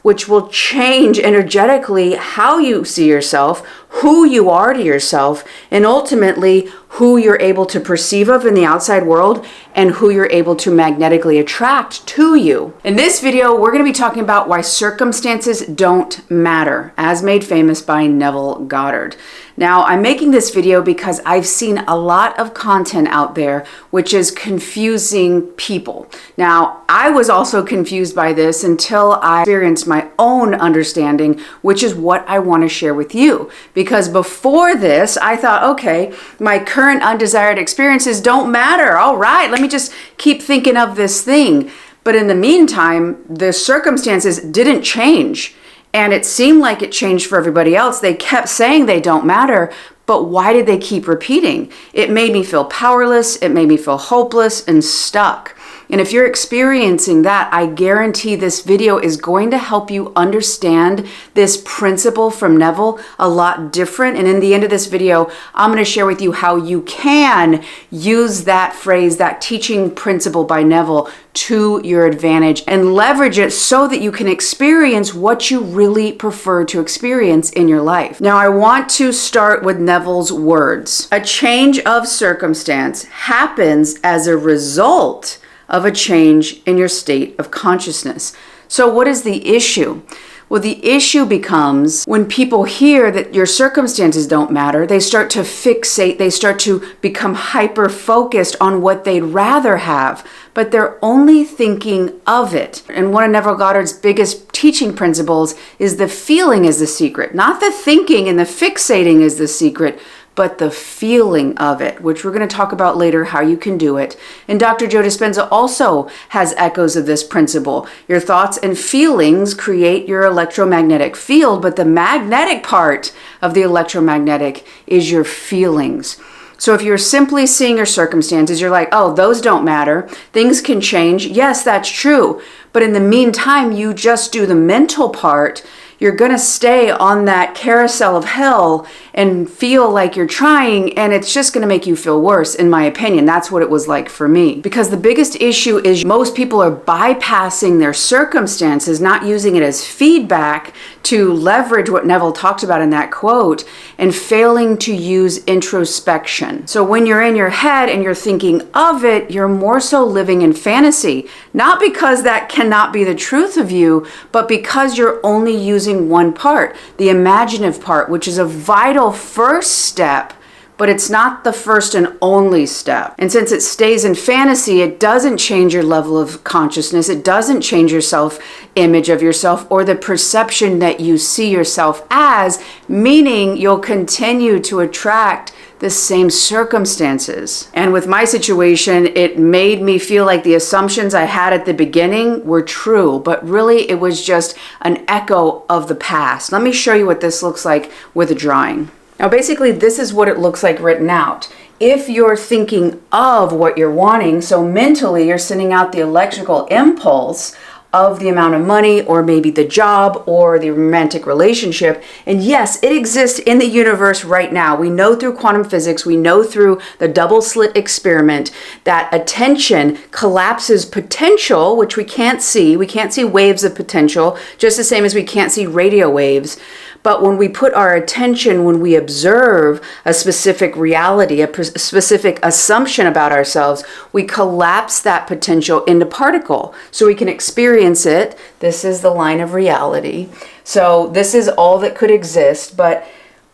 which will change energetically how you see yourself, who you are to yourself, and ultimately who you're able to perceive of in the outside world and who you're able to magnetically attract to you. In this video, we're going to be talking about why circumstances don't matter, as made famous by Neville Goddard. Now, I'm making this video because I've seen a lot of content out there which is confusing people. Now, I was also confused by this until I experienced my own understanding, which is what I want to share with you. Because before this, I thought, okay, my current undesired experiences don't matter. All right, let me just keep thinking of this thing. But in the meantime, the circumstances didn't change. And it seemed like it changed for everybody else. They kept saying they don't matter, but why did they keep repeating? It made me feel powerless. It made me feel hopeless and stuck. And if you're experiencing that, I guarantee this video is going to help you understand this principle from Neville a lot different. And in the end of this video, I'm going to share with you how you can use that phrase, that teaching principle by Neville, to your advantage and leverage it so that you can experience what you really prefer to experience in your life. Now, I want to start with Neville's words. A change of circumstance happens as a result of a change in your state of consciousness. So what is the issue? Well, the issue becomes when people hear that your circumstances don't matter, they start to fixate, they start to become hyper-focused on what they'd rather have, but they're only thinking of it. And one of Neville Goddard's biggest teaching principles is the feeling is the secret, not the thinking and the fixating is the secret, but the feeling of it, which we're going to talk about later how you can do it. And Dr. Joe Dispenza also has echoes of this principle. Your thoughts and feelings create your electromagnetic field, but the magnetic part of the electromagnetic is your feelings. So if you're simply seeing your circumstances, you're like, oh, those don't matter. Things can change. Yes, that's true. But in the meantime, you just do the mental part. You're going to stay on that carousel of hell and feel like you're trying, and it's just going to make you feel worse, in my opinion. That's what it was like for me. Because the biggest issue is most people are bypassing their circumstances, not using it as feedback to leverage what Neville talked about in that quote, and failing to use introspection. So when you're in your head and you're thinking of it, you're more so living in fantasy. Not because that cannot be the truth of you, but because you're only using one part, the imaginative part, which is a vital first step, but it's not the first and only step. And since it stays in fantasy, it doesn't change your level of consciousness. It doesn't change your self-image of yourself or the perception that you see yourself as, meaning you'll continue to attract the same circumstances. And with my situation, it made me feel like the assumptions I had at the beginning were true, but really it was just an echo of the past. Let me show you what this looks like with a drawing. Now, basically, this is what it looks like written out. If you're thinking of what you're wanting, so mentally you're sending out the electrical impulse of the amount of money or maybe the job or the romantic relationship. And yes, it exists in the universe right now. We know through quantum physics, we know through the double slit experiment that attention collapses potential, which we can't see. We can't see waves of potential, just the same as we can't see radio waves. But when we put our attention, when we observe a specific reality, a specific assumption about ourselves, we collapse that potential into particle so we can experience it. This is the line of reality. So this is all that could exist. But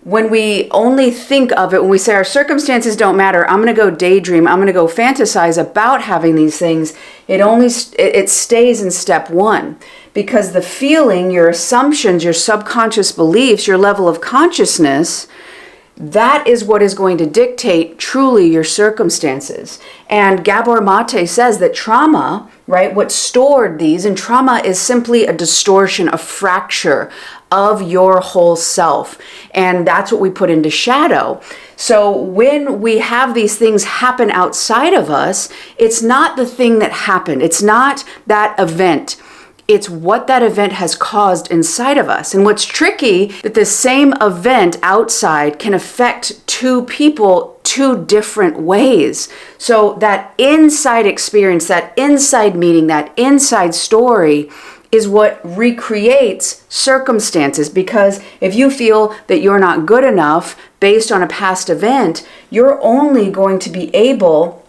when we only think of it, when we say our circumstances don't matter, I'm going to go daydream, I'm going to go fantasize about having these things, it stays in step one. Because the feeling, your assumptions, your subconscious beliefs, your level of consciousness, that is what is going to dictate truly your circumstances. And Gabor Mate says that trauma, right, what stored these, and trauma is simply a distortion, a fracture of your whole self. And that's what we put into shadow. So when we have these things happen outside of us, it's not the thing that happened. It's not that event. It's what that event has caused inside of us. And what's tricky, that the same event outside can affect two people two different ways. So that inside experience, that inside meeting, that inside story is what recreates circumstances, because if you feel that you're not good enough based on a past event, you're only going to be able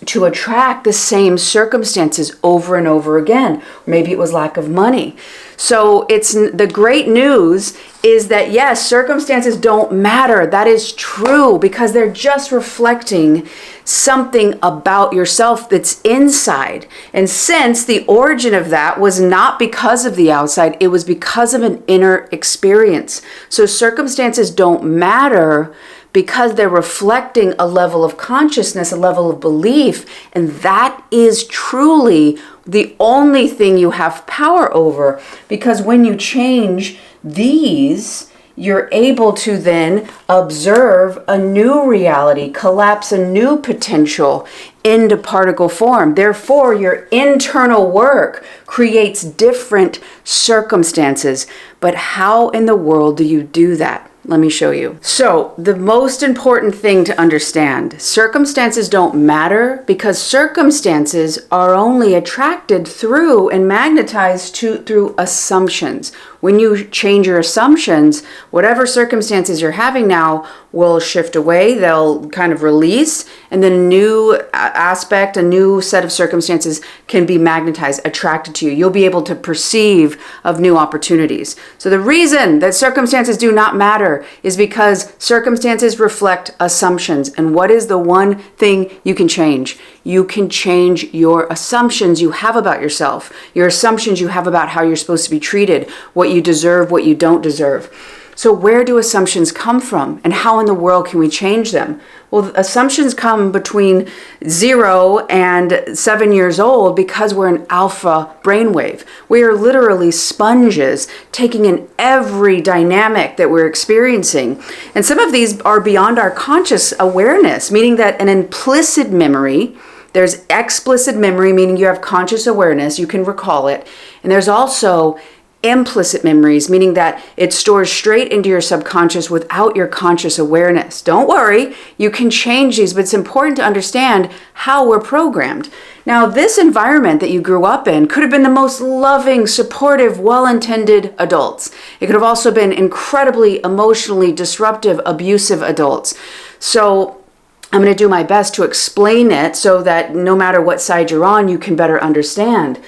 to attract the same circumstances over and over again. Maybe it was lack of money. So the great news is that yes, circumstances don't matter. That is true, because they're just reflecting something about yourself that's inside. And since the origin of that was not because of the outside, it was because of an inner experience. So circumstances don't matter because they're reflecting a level of consciousness, a level of belief, and that is truly the only thing you have power over. Because when you change these, you're able to then observe a new reality, collapse a new potential into particle form. Therefore, your internal work creates different circumstances. But how in the world do you do that? Let me show you. So the most important thing to understand, circumstances don't matter because circumstances are only attracted through and magnetized through assumptions. When you change your assumptions, whatever circumstances you're having now will shift away, they'll kind of release, and then a new aspect, a new set of circumstances can be magnetized, attracted to you. You'll be able to perceive of new opportunities. So the reason that circumstances do not matter is because circumstances reflect assumptions. And what is the one thing you can change? You can change your assumptions you have about yourself, your assumptions you have about how you're supposed to be treated, what you deserve, what you don't deserve. So where do assumptions come from, and how in the world can we change them? Well, assumptions come between 0 and 7 years old because we're an alpha brainwave. We are literally sponges taking in every dynamic that we're experiencing. And some of these are beyond our conscious awareness, meaning that an implicit memory, there's explicit memory, meaning you have conscious awareness, you can recall it. And there's also implicit memories, meaning that it stores straight into your subconscious without your conscious awareness. Don't worry, you can change these, but it's important to understand how we're programmed. Now, this environment that you grew up in could have been the most loving, supportive, well-intended adults. It could have also been incredibly emotionally disruptive, abusive adults. So I'm going to do my best to explain it so that no matter what side you're on, you can better understand.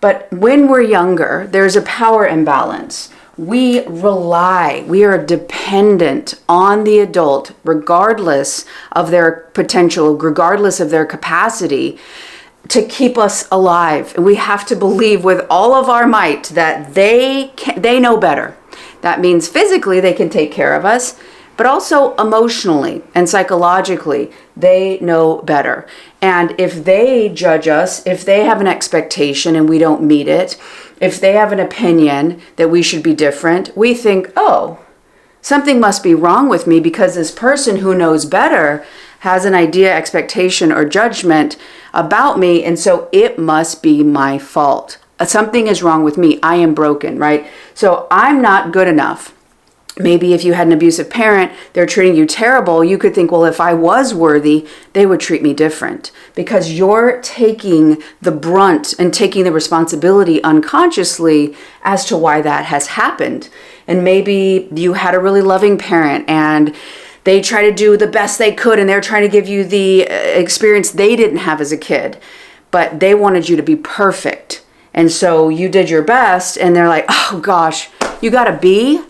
But when we're younger, there's a power imbalance. We are dependent on the adult, regardless of their potential, regardless of their capacity, to keep us alive. And we have to believe with all of our might that they know better. That means physically they can take care of us, but also emotionally and psychologically, they know better. And if they judge us, if they have an expectation and we don't meet it, if they have an opinion that we should be different, we think, oh, something must be wrong with me because this person who knows better has an idea, expectation, or judgment about me, and so it must be my fault. Something is wrong with me. I am broken, right? So I'm not good enough. Maybe if you had an abusive parent, they're treating you terrible, you could think, well, if I was worthy, they would treat me different. Because you're taking the brunt and taking the responsibility unconsciously as to why that has happened. And maybe you had a really loving parent and they try to do the best they could and they're trying to give you the experience they didn't have as a kid. But they wanted you to be perfect. And so you did your best and they're like, oh gosh, you got a B?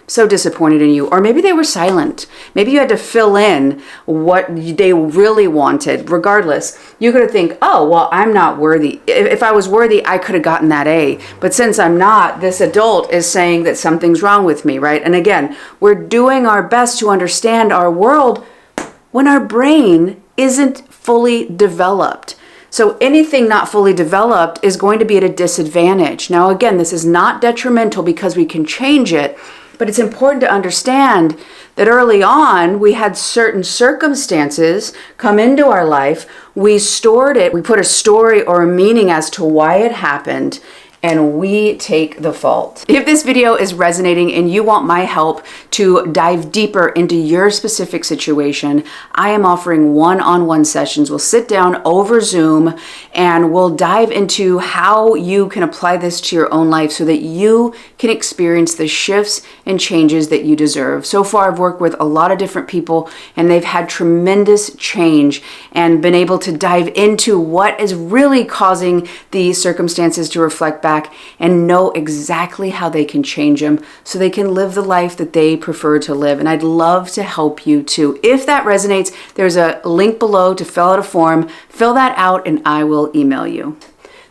So disappointed in you. Or maybe they were silent. Maybe you had to fill in what they really wanted. Regardless, you're going to think, oh, well, I'm not worthy. If I was worthy, I could have gotten that A. But since I'm not, this adult is saying that something's wrong with me, right? And again, we're doing our best to understand our world when our brain isn't fully developed. So anything not fully developed is going to be at a disadvantage. Now, again, this is not detrimental because we can change it. But it's important to understand that early on, we had certain circumstances come into our life. We stored it. We put a story or a meaning as to why it happened. and we take the fault. If this video is resonating and you want my help to dive deeper into your specific situation, I am offering one-on-one sessions. We'll sit down over Zoom and we'll dive into how you can apply this to your own life so that you can experience the shifts and changes that you deserve. So far, I've worked with a lot of different people and they've had tremendous change and been able to dive into what is really causing the circumstances to reflect back and know exactly how they can change them so they can live the life that they prefer to live. And I'd love to help you too. If that resonates, there's a link below to fill out a form. Fill that out and I will email you.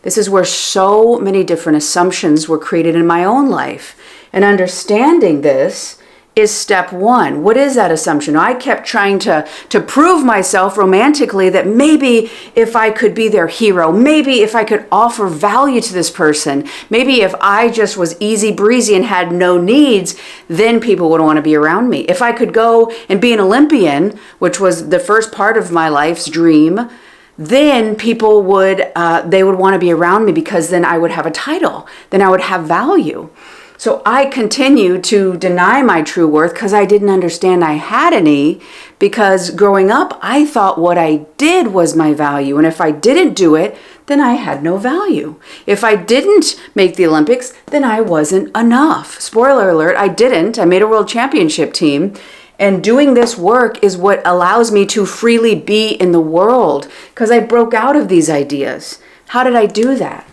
This is where so many different assumptions were created in my own life. And understanding this is step one. What is that assumption? I kept trying to prove myself romantically that maybe if I could be their hero, maybe if I could offer value to this person, maybe if I just was easy breezy and had no needs, then people would want to be around me. If I could go and be an Olympian, which was the first part of my life's dream, then people would, they would want to be around me because then I would have a title, then I would have value. So I continued to deny my true worth because I didn't understand I had any, because growing up, I thought what I did was my value. And if I didn't do it, then I had no value. If I didn't make the Olympics, then I wasn't enough. Spoiler alert, I didn't. I made a world championship team. And doing this work is what allows me to freely be in the world because I broke out of these ideas. How did I do that?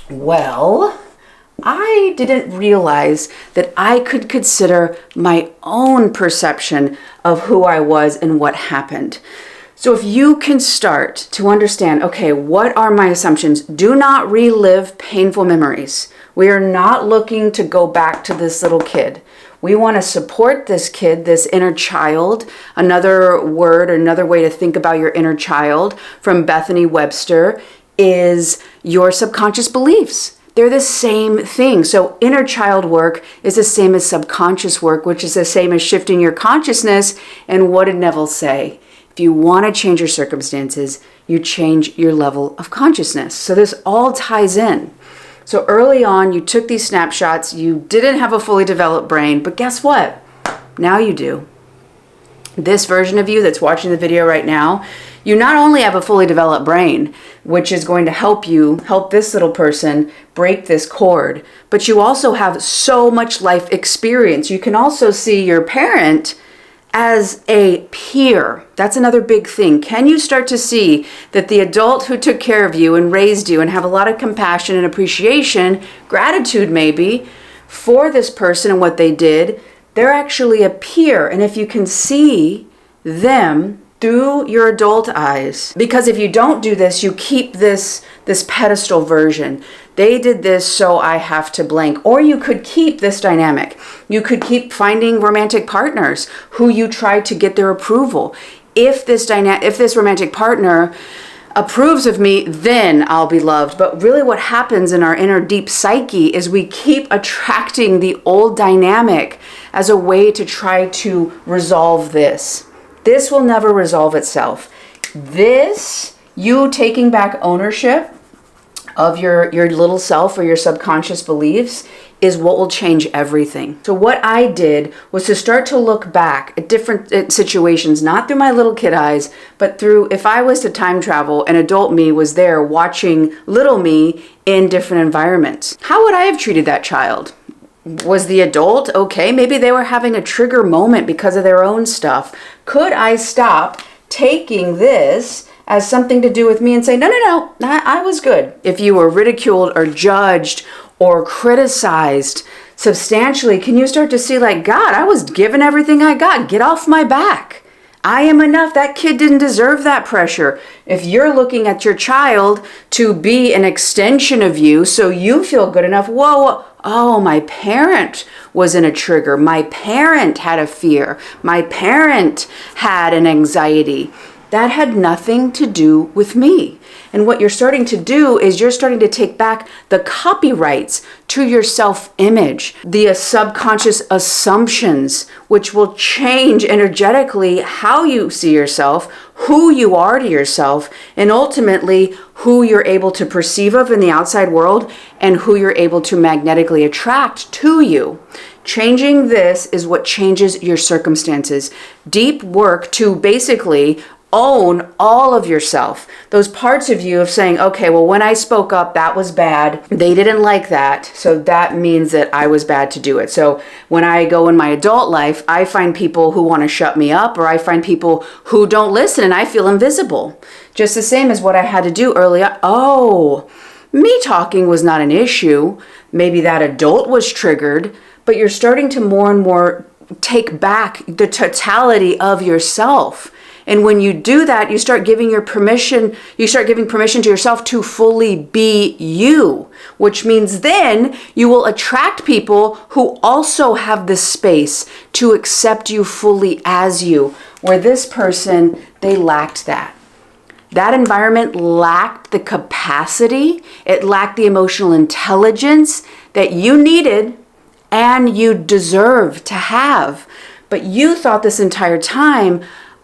Well, I didn't realize that I could consider my own perception of who I was and what happened. So if you can start to understand, okay, what are my assumptions? Do not relive painful memories. We are not looking to go back to this little kid. We want to support this kid, this inner child. Another word, another way to think about your inner child from Bethany Webster is your subconscious beliefs. They're the same thing. So inner child work is the same as subconscious work, which is the same as shifting your consciousness. And what did Neville say? If you want to change your circumstances, you change your level of consciousness. So this all ties in. So early on, you took these snapshots. You didn't have a fully developed brain, but guess what? Now you do. This version of you that's watching the video right now, you not only have a fully developed brain, which is going to help this little person break this cord, but you also have so much life experience. You can also see your parent as a peer. That's another big thing. Can you start to see that the adult who took care of you and raised you and have a lot of compassion and appreciation, gratitude maybe, for this person and what they did, they're actually a peer. And if you can see them through your adult eyes, because if you don't do this, you keep this pedestal version. They did this, so I have to blank. Or you could keep this dynamic. You could keep finding romantic partners who you try to get their approval. If this romantic partner approves of me, then I'll be loved. But really what happens in our inner deep psyche is we keep attracting the old dynamic as a way to try to resolve this. This will never resolve itself. This, you taking back ownership of your little self or your subconscious beliefs, is what will change everything. So what I did was to start to look back at different situations, not through my little kid eyes, but through, if I was to time travel, an adult me was there watching little me in different environments. How would I have treated that child? Was the adult okay? Maybe they were having a trigger moment because of their own stuff. Could I stop taking this as something to do with me and say, no, I was good? If you were ridiculed or judged or criticized substantially, can you start to see like, God, I was given everything I got. Get off my back. I am enough. That kid didn't deserve that pressure. If you're looking at your child to be an extension of you so you feel good enough, whoa, oh, my parent was in a trigger. My parent had a fear. My parent had an anxiety. That had nothing to do with me. And what you're starting to do is you're starting to take back the copyrights to your self-image, the subconscious assumptions, which will change energetically how you see yourself, who you are to yourself, and ultimately who you're able to perceive of in the outside world and who you're able to magnetically attract to you. Changing this is what changes your circumstances. Deep work to basically own all of yourself. Those parts of you of saying, okay, well, when I spoke up, that was bad. They didn't like that. So that means that I was bad to do it. So when I go in my adult life, I find people who want to shut me up, or I find people who don't listen, and I feel invisible. Just the same as what I had to do earlier. Oh, me talking was not an issue. Maybe that adult was triggered, but you're starting to more and more take back the totality of yourself. And when you do that, you start giving permission to yourself to fully be you, which means then you will attract people who also have the space to accept you fully as you, where this person, they lacked that. That environment lacked the capacity, it lacked the emotional intelligence that you needed and you deserve to have. But you thought this entire time,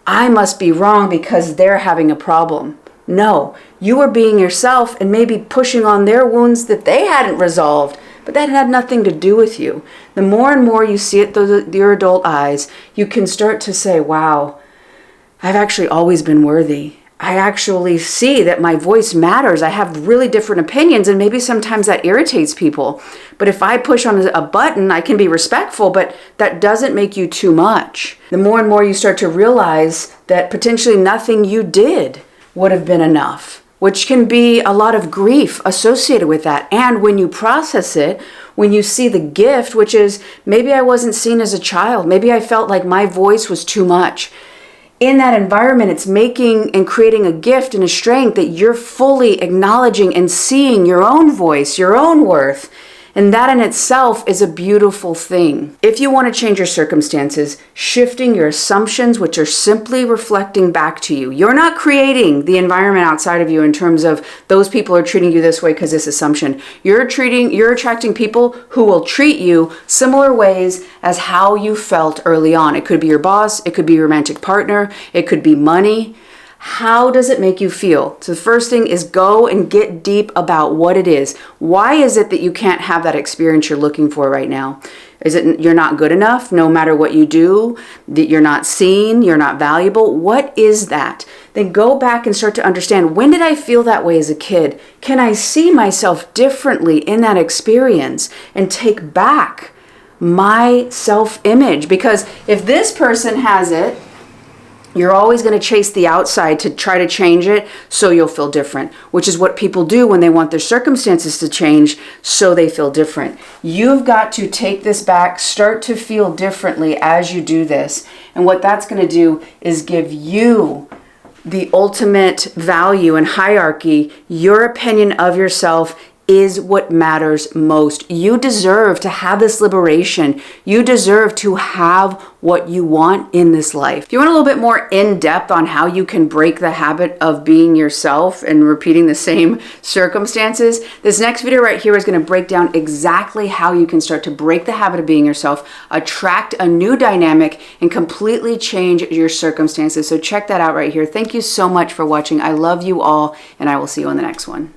I must be wrong because they're having a problem. No, you were being yourself and maybe pushing on their wounds that they hadn't resolved, but that had nothing to do with you. The more and more you see it through your adult eyes, you can start to say, wow, I've actually always been worthy. I actually see that my voice matters. I have really different opinions, and maybe sometimes that irritates people. But if I push on a button, I can be respectful, but that doesn't make you too much. The more and more you start to realize that potentially nothing you did would have been enough, which can be a lot of grief associated with that. And when you process it, when you see the gift, which is maybe I wasn't seen as a child, maybe I felt like my voice was too much. In that environment, it's making and creating a gift and a strength that you're fully acknowledging and seeing your own voice, your own worth. And that in itself is a beautiful thing. If you want to change your circumstances, shifting your assumptions, which are simply reflecting back to you. You're not creating the environment outside of you in terms of those people are treating you this way because this assumption. You're attracting people who will treat you similar ways as how you felt early on. It could be your boss, it could be your romantic partner, it could be money. How does it make you feel? So the first thing is go and get deep about what it is. Why is it that you can't have that experience you're looking for right now? Is it you're not good enough no matter what you do? That you're not seen, you're not valuable? What is that? Then go back and start to understand, when did I feel that way as a kid? Can I see myself differently in that experience and take back my self-image? Because if this person has it, you're always going to chase the outside to try to change it so you'll feel different, which is what people do when they want their circumstances to change so they feel different. You've got to take this back, start to feel differently as you do this. And what that's going to do is give you the ultimate value and hierarchy. Your opinion of yourself is what matters most. You deserve to have this liberation. You deserve to have what you want in this life. If you want a little bit more in depth on how you can break the habit of being yourself and repeating the same circumstances, this next video right here is going to break down exactly how you can start to break the habit of being yourself, attract a new dynamic, and completely change your circumstances. So check that out right here. Thank you so much for watching. I love you all, and I will see you on the next one.